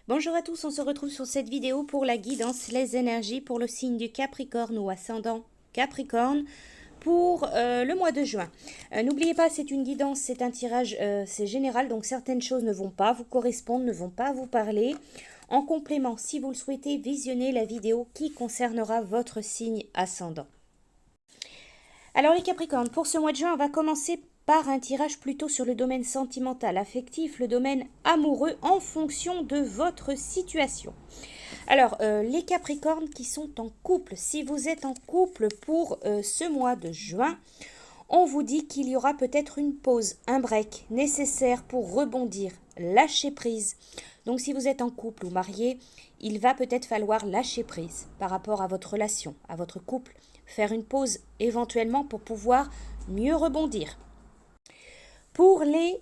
Bonjour à tous, on se retrouve sur cette vidéo pour la guidance, les énergies pour le signe du Capricorne ou ascendant Capricorne pour le mois de juin. N'oubliez pas, c'est une guidance, c'est un tirage, c'est général, donc certaines choses ne vont pas vous correspondre, ne vont pas vous parler. En complément, si vous le souhaitez, visionnez la vidéo qui concernera votre signe ascendant. Alors les Capricornes, pour ce mois de juin, on va commencer par un tirage plutôt sur le domaine sentimental, affectif, le domaine amoureux en fonction de votre situation. Alors, les Capricornes qui sont en couple, si vous êtes en couple pour ce mois de juin, on vous dit qu'il y aura peut-être une pause, un break nécessaire pour rebondir, lâcher prise. Donc si vous êtes en couple ou marié, il va peut-être falloir lâcher prise par rapport à votre relation, à votre couple, faire une pause éventuellement pour pouvoir mieux rebondir. Pour les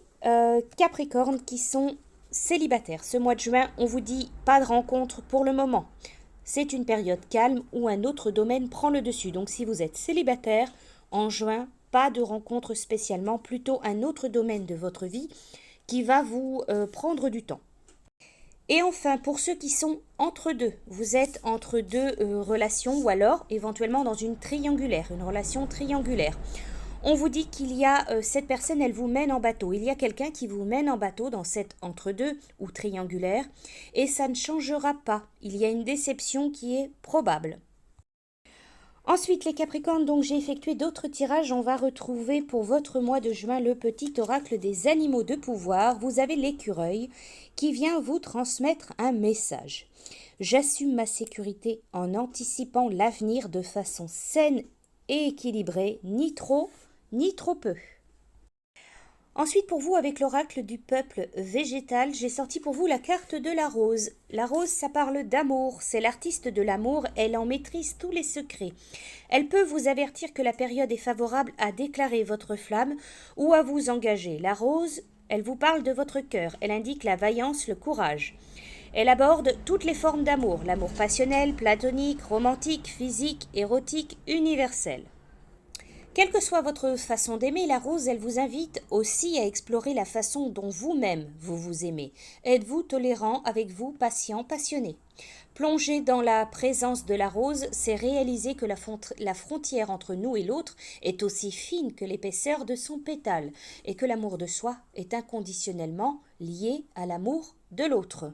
Capricornes qui sont célibataires, ce mois de juin, on vous dit pas de rencontre pour le moment. C'est une période calme où un autre domaine prend le dessus. Donc si vous êtes célibataire, en juin, pas de rencontre spécialement, plutôt un autre domaine de votre vie qui va vous prendre du temps. Et enfin, pour ceux qui sont entre deux, vous êtes entre deux relations ou alors éventuellement dans une triangulaire, une relation triangulaire. On vous dit qu'il y a cette personne, elle vous mène en bateau. Il y a quelqu'un qui vous mène en bateau dans cette entre-deux ou triangulaire et ça ne changera pas. Il y a une déception qui est probable. Ensuite, les Capricornes, donc j'ai effectué d'autres tirages. On va retrouver pour votre mois de juin le petit oracle des animaux de pouvoir. Vous avez l'écureuil qui vient vous transmettre un message. J'assume ma sécurité en anticipant l'avenir de façon saine et équilibrée, ni trop peu. Ensuite, pour vous, avec l'oracle du peuple végétal, j'ai sorti pour vous la carte de la rose. La rose, ça parle d'amour. C'est l'artiste de l'amour. Elle en maîtrise tous les secrets. Elle peut vous avertir que la période est favorable à déclarer votre flamme ou à vous engager. La rose, elle vous parle de votre cœur. Elle indique la vaillance, le courage. Elle aborde toutes les formes d'amour. L'amour passionnel, platonique, romantique, physique, érotique, universel. Quelle que soit votre façon d'aimer, la rose, elle vous invite aussi à explorer la façon dont vous-même vous vous aimez. Êtes-vous tolérant avec vous, patient, passionné? Plonger dans la présence de la rose, c'est réaliser que la frontière entre nous et l'autre est aussi fine que l'épaisseur de son pétale et que l'amour de soi est inconditionnellement lié à l'amour de l'autre.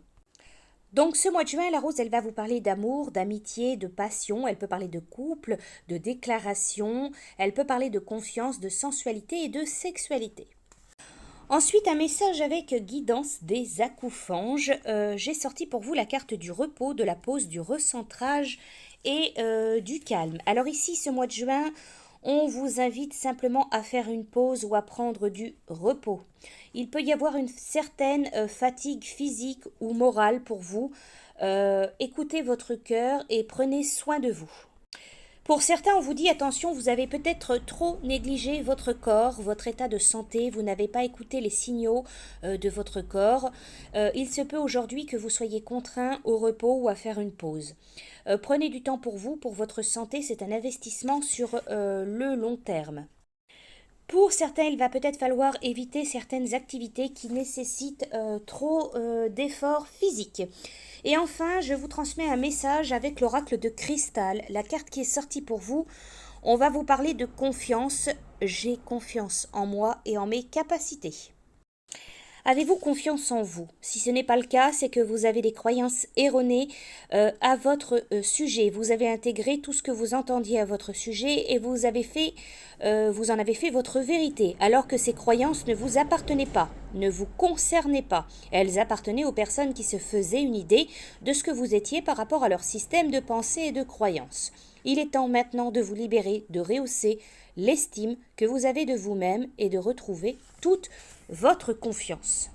Donc ce mois de juin, la rose, elle va vous parler d'amour, d'amitié, de passion, elle peut parler de couple, de déclaration, elle peut parler de confiance, de sensualité et de sexualité. Ensuite, un message avec guidance des acouphènes. J'ai sorti pour vous la carte du repos, de la pause, du recentrage et du calme. Alors ici, ce mois de juin, on vous invite simplement à faire une pause ou à prendre du repos. Il peut y avoir une certaine fatigue physique ou morale pour vous. Écoutez votre cœur et prenez soin de vous. Pour certains, on vous dit attention, vous avez peut-être trop négligé votre corps, votre état de santé, vous n'avez pas écouté les signaux de votre corps. Il se peut aujourd'hui que vous soyez contraint au repos ou à faire une pause. Prenez du temps pour vous, pour votre santé, c'est un investissement sur le long terme. Pour certains, il va peut-être falloir éviter certaines activités qui nécessitent trop d'efforts physiques. Et enfin, je vous transmets un message avec l'oracle de cristal, la carte qui est sortie pour vous. On va vous parler de confiance. J'ai confiance en moi et en mes capacités. Avez-vous confiance en vous? Si ce n'est pas le cas, c'est que vous avez des croyances erronées à votre sujet. Vous avez intégré tout ce que vous entendiez à votre sujet et vous en avez fait votre vérité, alors que ces croyances ne vous appartenaient pas, ne vous concernaient pas. Elles appartenaient aux personnes qui se faisaient une idée de ce que vous étiez par rapport à leur système de pensée et de croyances. Il est temps maintenant de vous libérer, de rehausser l'estime que vous avez de vous-même et de retrouver toute votre confiance.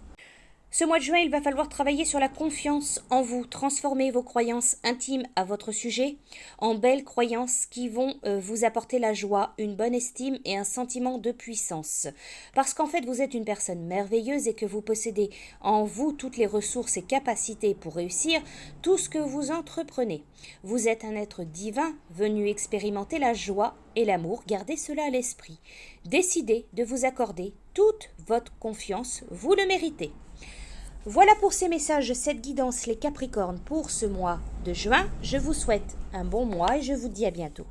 Ce mois de juin, il va falloir travailler sur la confiance en vous, transformer vos croyances intimes à votre sujet en belles croyances qui vont vous apporter la joie, une bonne estime et un sentiment de puissance. Parce qu'en fait, vous êtes une personne merveilleuse et que vous possédez en vous toutes les ressources et capacités pour réussir tout ce que vous entreprenez. Vous êtes un être divin venu expérimenter la joie et l'amour, gardez cela à l'esprit. Décidez de vous accorder toute votre confiance, vous le méritez. Voilà pour ces messages, cette guidance, les Capricornes, pour ce mois de juin. Je vous souhaite un bon mois et je vous dis à bientôt.